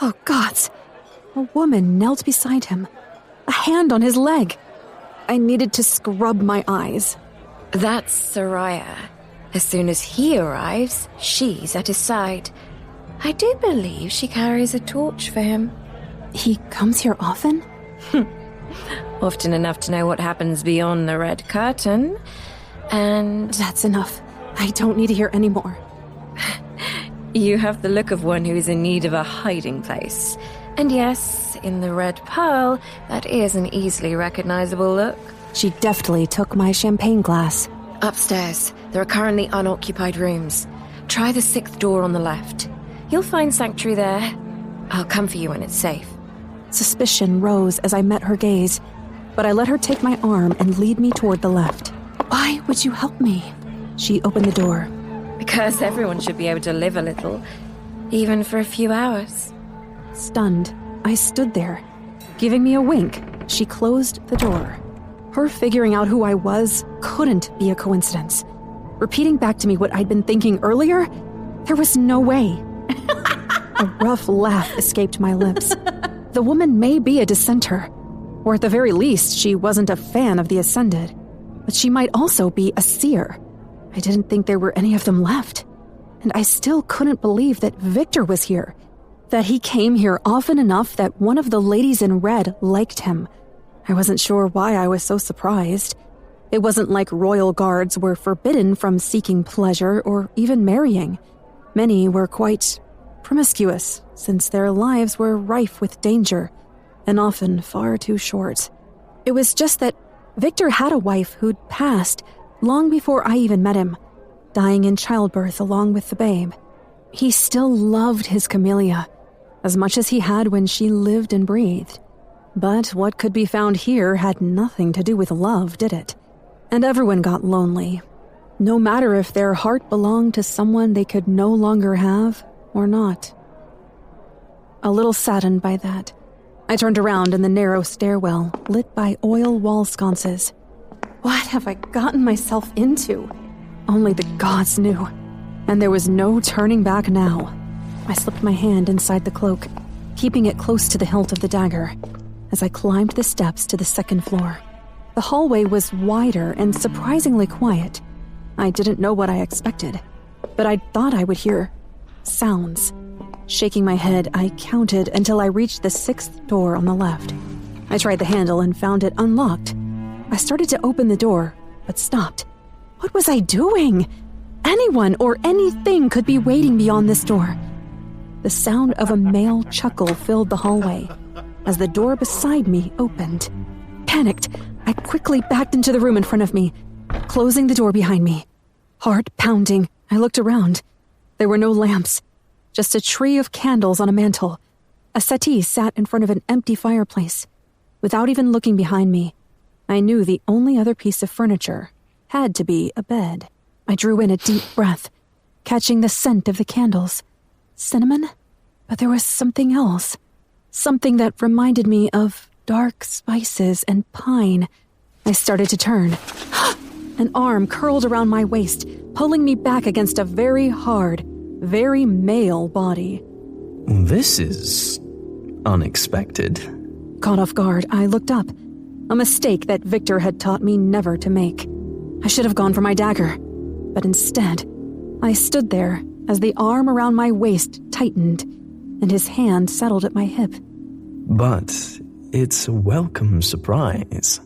Oh, gods! A woman knelt beside him, a hand on his leg. I needed to scrub my eyes. That's Soraya. As soon as he arrives, she's at his side. I do believe she carries a torch for him. He comes here often? Often enough to know what happens beyond the red curtain. And... That's enough. I don't need to hear any more. You have the look of one who is in need of a hiding place. And yes, in the Red Pearl, that is an easily recognizable look. She deftly took my champagne glass. Upstairs, there are currently unoccupied rooms. Try the 6th door on the left. You'll find sanctuary there. I'll come for you when it's safe. Suspicion rose as I met her gaze, but I let her take my arm and lead me toward the left. Why would you help me? She opened the door. Because everyone should be able to live a little, even for a few hours. Stunned, I stood there. Giving me a wink, she closed the door. Her figuring out who I was couldn't be a coincidence. Repeating back to me what I'd been thinking earlier, there was no way. A rough laugh escaped my lips. The woman may be a dissenter, or at the very least, she wasn't a fan of the Ascended. But she might also be a seer. I didn't think there were any of them left. And I still couldn't believe that Victor was here. That he came here often enough that one of the ladies in red liked him. I wasn't sure why I was so surprised. It wasn't like royal guards were forbidden from seeking pleasure or even marrying. Many were quite promiscuous, since their lives were rife with danger, and often far too short. It was just that Victor had a wife who'd passed long before I even met him, dying in childbirth along with the babe. He still loved his Camellia, as much as he had when she lived and breathed. But what could be found here had nothing to do with love, did it? And everyone got lonely, no matter if their heart belonged to someone they could no longer have or not. A little saddened by that, I turned around in the narrow stairwell, lit by oil wall sconces. What have I gotten myself into? Only the gods knew. And there was no turning back now. I slipped my hand inside the cloak, keeping it close to the hilt of the dagger, as I climbed the steps to the 2nd floor. The hallway was wider and surprisingly quiet. I didn't know what I expected, but I thought I would hear sounds. Shaking my head, I counted until I reached the 6th door on the left. I tried the handle and found it unlocked. I started to open the door, but stopped. What was I doing? Anyone or anything could be waiting beyond this door. The sound of a male chuckle filled the hallway as the door beside me opened. Panicked, I quickly backed into the room in front of me, closing the door behind me. Heart pounding, I looked around. There were no lamps, just a tree of candles on a mantel. A settee sat in front of an empty fireplace. Without even looking behind me, I knew the only other piece of furniture had to be a bed. I drew in a deep breath, catching the scent of the candles. Cinnamon? But there was something else. Something that reminded me of dark spices and pine. I started to turn. An arm curled around my waist, pulling me back against a very hard, very male body. This is unexpected. Caught off guard, I looked up. A mistake that Victor had taught me never to make. I should have gone for my dagger, but instead, I stood there as the arm around my waist tightened and his hand settled at my hip. But it's a welcome surprise.